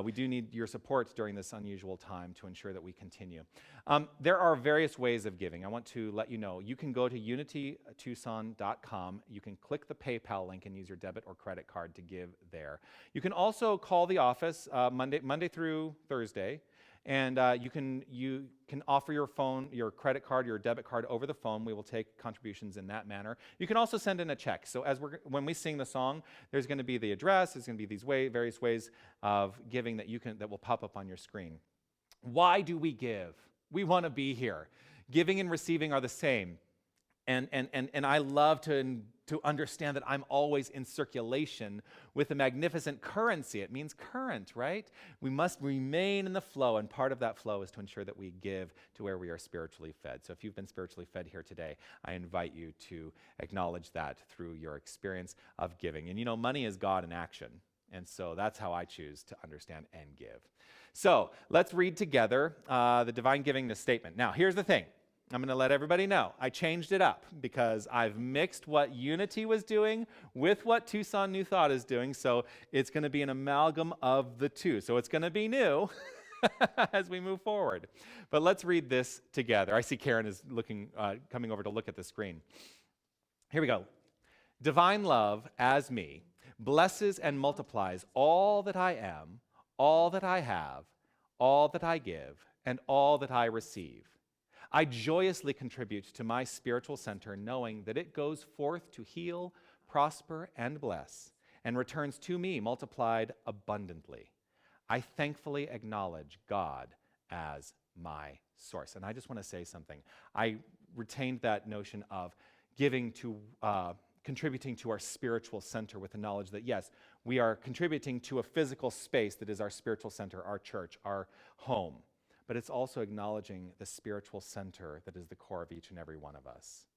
C: We do need your support during this unusual time to ensure that we continue. There are various ways of giving. I want to let you know. You can go to unitytucson.com. You can click the PayPal link and use your debit or credit card to give there. You can also call the office Monday through Thursday, and you can offer your phone, your credit card, your debit card over the phone. We will take contributions in that manner. You can also send in a check. So when we sing the song, there's going to be the address. There's going to be these various ways of giving that will pop up on your screen. Why do we give? We want to be here. Giving and receiving are the same. And I love to understand that I'm always in circulation with a magnificent currency. It means current, right? We must remain in the flow, and part of that flow is to ensure that we give to where we are spiritually fed. So if you've been spiritually fed here today, I invite you to acknowledge that through your experience of giving. And you know, money is God in action. And so that's how I choose to understand and give. So let's read together the divine giving statement. Now, here's the thing. I'm going to let everybody know. I changed it up because I've mixed what Unity was doing with what Tucson New Thought is doing. So it's going to be an amalgam of the two. So it's going to be new as we move forward. But let's read this together. I see Karen is coming over to look at the screen. Here we go. Divine love as me blesses and multiplies all that I am, all that I have, all that I give, and all that I receive. I joyously contribute to my spiritual center, knowing that it goes forth to heal, prosper, and bless, and returns to me multiplied abundantly. I thankfully acknowledge God as my source. And I just want to say something. I retained that notion of giving to, contributing to our spiritual center with the knowledge that, yes, we are contributing to a physical space that is our spiritual center, our church, our home. But it's also acknowledging the spiritual center that is the core of each and every one of us.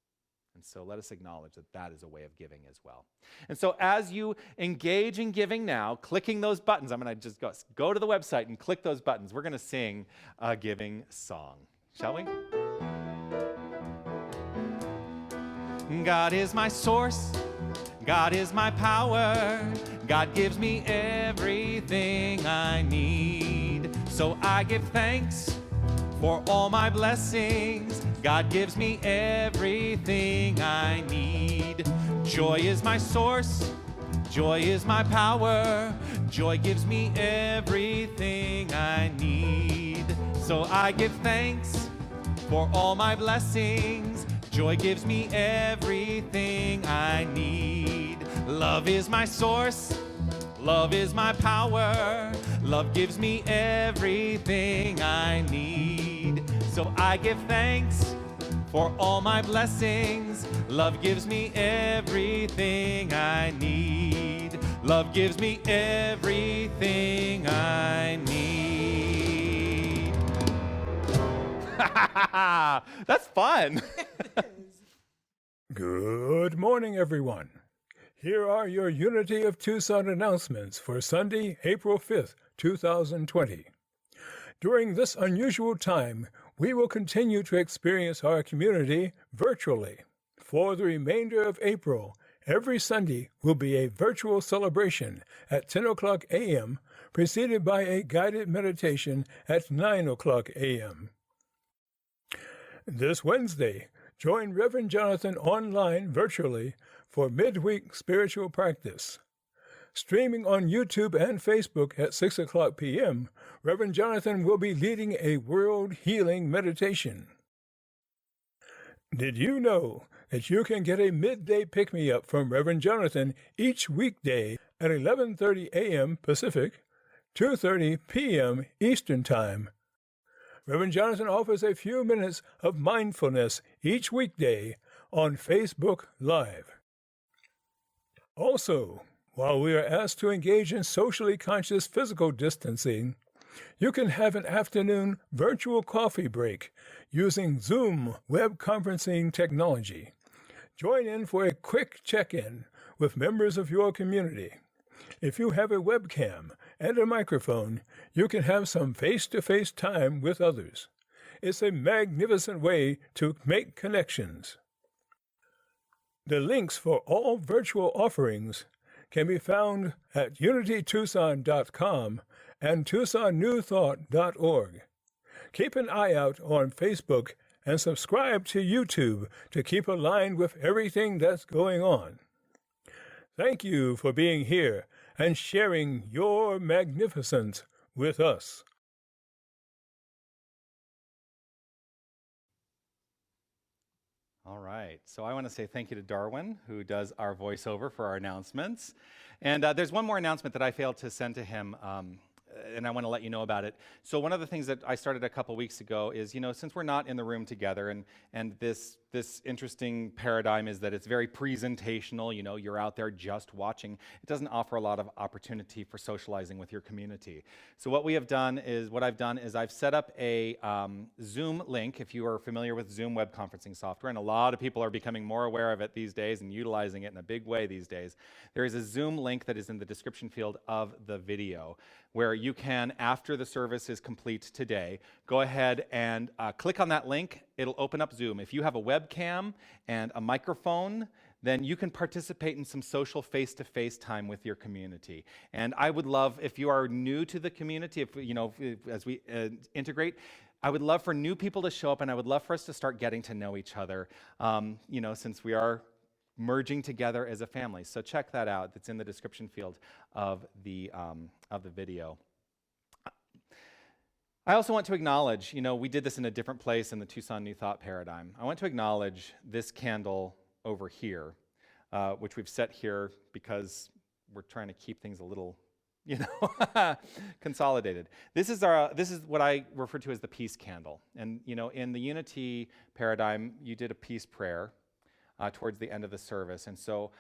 C: And so let us acknowledge that that is a way of giving as well. And so as you engage in giving now, clicking those buttons, I'm going to just go to the website and click those buttons. We're going to sing a giving song. Shall we? God is my source. God is my power. God gives me everything I need. So I give thanks for all my blessings. God gives me everything I need. Joy is my source. Joy is my power. Joy gives me everything I need. So I give thanks for all my blessings. Joy gives me everything I need. Love is my source. Love is my power. Love gives me everything I need. So I give thanks for all my blessings. Love gives me everything I need. Love gives me everything I need. That's fun.
D: Good morning, everyone. Here are your Unity of Tucson announcements for Sunday, April 5th, 2020. During this unusual time, we will continue to experience our community virtually. For the remainder of April, every Sunday will be a virtual celebration at 10 o'clock a.m., preceded by a guided meditation at 9 o'clock a.m. This Wednesday, join Reverend Jonathan online virtually for midweek spiritual practice. Streaming on YouTube and Facebook at 6 o'clock p.m., Reverend Jonathan will be leading a world healing meditation. Did you know that you can get a midday pick-me-up from Reverend Jonathan each weekday at 11:30 a.m. Pacific, 2:30 p.m. Eastern Time? Reverend Jonathan offers a few minutes of mindfulness each weekday on Facebook Live. Also, while we are asked to engage in socially conscious physical distancing, you can have an afternoon virtual coffee break using Zoom web conferencing technology. Join in for a quick check-in with members of your community. If you have a webcam and a microphone, you can have some face-to-face time with others. It's a magnificent way to make connections. The links for all virtual offerings can be found at unitytucson.com and tucsonnewthought.org. Keep an eye out on Facebook and subscribe to YouTube to keep aligned with everything that's going on. Thank you for being here and sharing your magnificence with us.
C: All right, so I want to say thank you to Darwin, who does our voiceover for our announcements. And there's one more announcement that I failed to send to him, and I want to let you know about it. So one of the things that I started a couple weeks ago is, since we're not in the room together, and this interesting paradigm is that it's very presentational, you're out there just watching. It doesn't offer a lot of opportunity for socializing with your community. So what I've done is I've set up a Zoom link, if you are familiar with Zoom web conferencing software, and a lot of people are becoming more aware of it these days and utilizing it in a big way these days. There is a Zoom link that is in the description field of the video, where you can, after the service is complete today, go ahead and click on that link. It'll open up Zoom. If you have a webcam and a microphone, then you can participate in some social face-to-face time with your community. And I would love, if you are new to the community, as we integrate, I would love for new people to show up, and I would love for us to start getting to know each other, since we are merging together as a family. So check that out. It's in the description field of the video. I also want to acknowledge, we did this in a different place in the Tucson New Thought paradigm. I want to acknowledge this candle over here, which we've set here because we're trying to keep things a little, consolidated. This is what I refer to as the peace candle. And, in the Unity paradigm, you did a peace prayer towards the end of the service. And so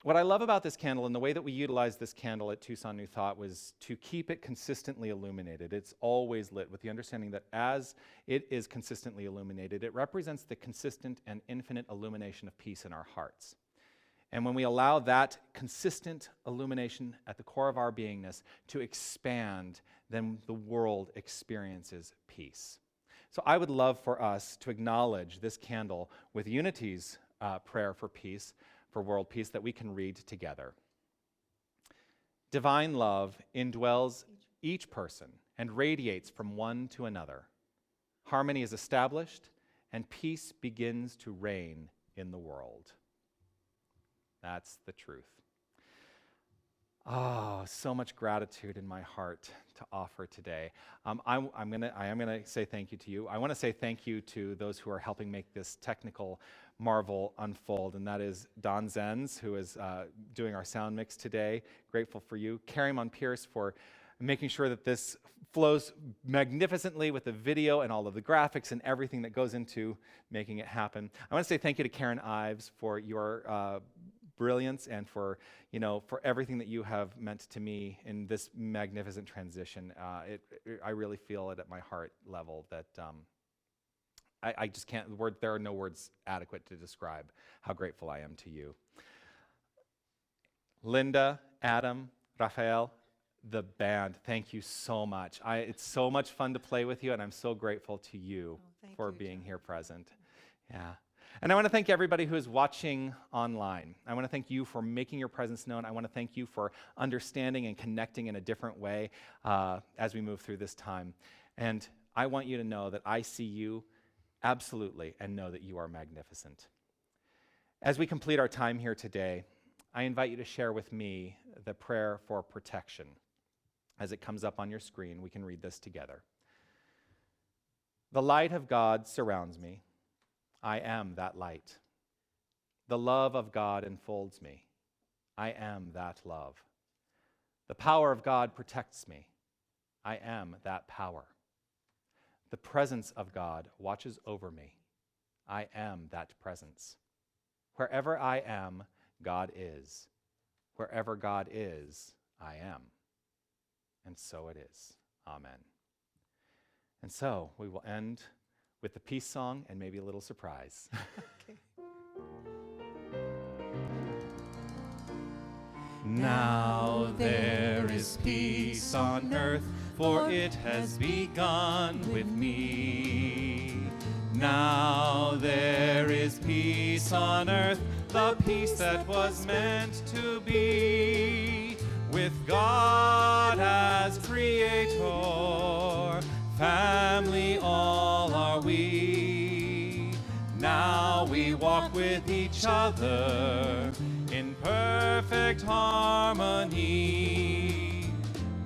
C: what I love about this candle and the way that we utilize this candle at Tucson New Thought was to keep it consistently illuminated. It's always lit with the understanding that as it is consistently illuminated, it represents the consistent and infinite illumination of peace in our hearts. And when we allow that consistent illumination at the core of our beingness to expand, then the world experiences peace. So I would love for us to acknowledge this candle with Unity's prayer for peace, for world peace, that we can read together. Divine love indwells each person and radiates from one to another. Harmony is established and peace begins to reign in the world. That's the truth. Oh, so much gratitude in my heart to offer today. I am gonna say thank you to you. I want to say thank you to those who are helping make this technical marvel unfold, and that is Don Zenz, who is doing our sound mix today. Grateful for you. Carrie Mon Pierce for making sure that this flows magnificently with the video and all of the graphics and everything that goes into making it happen. I want to say thank you to Karen Ives for your brilliance and for everything that you have meant to me in this magnificent transition. I really feel it at my heart level that I just can't. There are no words adequate to describe how grateful I am to you. Linda, Adam, Rafael, the band, thank you so much. It's so much fun to play with you, and I'm so grateful to you for being here present. Yeah. And I want to thank everybody who is watching online. I want to thank you for making your presence known. I want to thank you for understanding and connecting in a different way as we move through this time. And I want you to know that I see you absolutely and know that you are magnificent. As we complete our time here today, I invite you to share with me the prayer for protection. As it comes up on your screen, we can read this together. The light of God surrounds me. I am that light. The love of God enfolds me. I am that love. The power of God protects me. I am that power. The presence of God watches over me. I am that presence. Wherever I am, God is. Wherever God is, I am. And so it is. Amen. And so we will end with the peace song and maybe a little surprise.
A: Okay.
C: Now there is peace on earth, for it has begun with me. Now there is peace on earth, the peace that was meant to be. With God as creator, family all are we. Now we walk with each other in perfect harmony.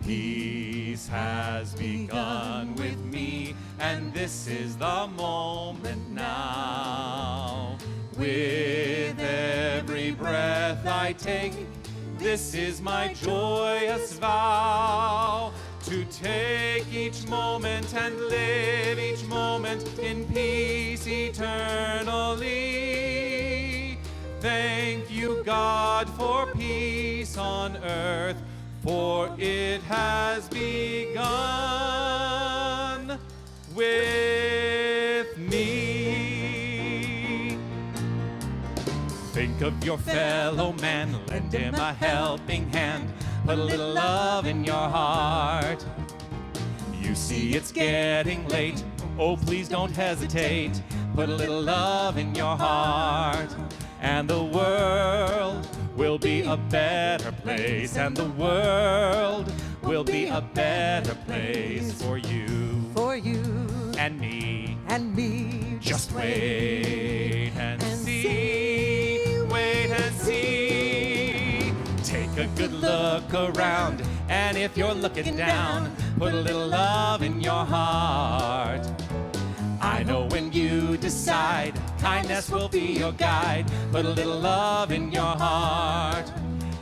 C: Peace has begun with me, and this is the moment now. With every breath I take, this is my joyous vow, to take each moment and live each moment in peace eternally. Thank you, God, for peace on earth, for it has begun with me. Think of your fellow man, lend him a helping hand, put a little love in your heart. You see it's getting late, oh please don't hesitate, put a little love in your heart. And the world will be a better place, and the world will be a better place for you and me. Just wait and see, wait and see. Take a good look around, and if you're looking down, put a little love in your heart. I know when you decide, kindness will be your guide. Put a little love in your heart,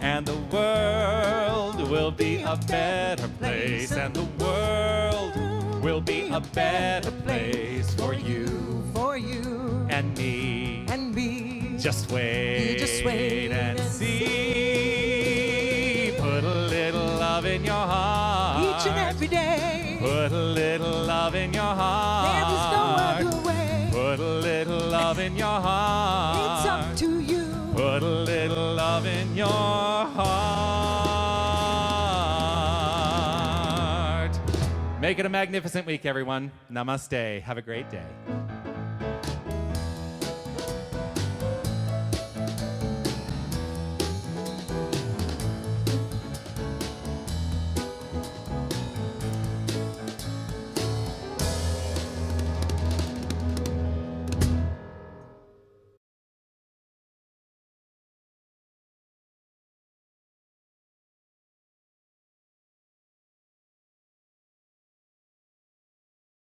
C: and the world will be a better place, and the world will be a better place for you and me. Just wait and see. Put a little love in your heart.
A: Each and every day.
C: Put a little love in your heart.
A: There is no other way.
C: Put a little love in your heart.
A: It's up to you.
C: Put a little love in your heart. Make it a magnificent week, everyone. Namaste. Have a great day.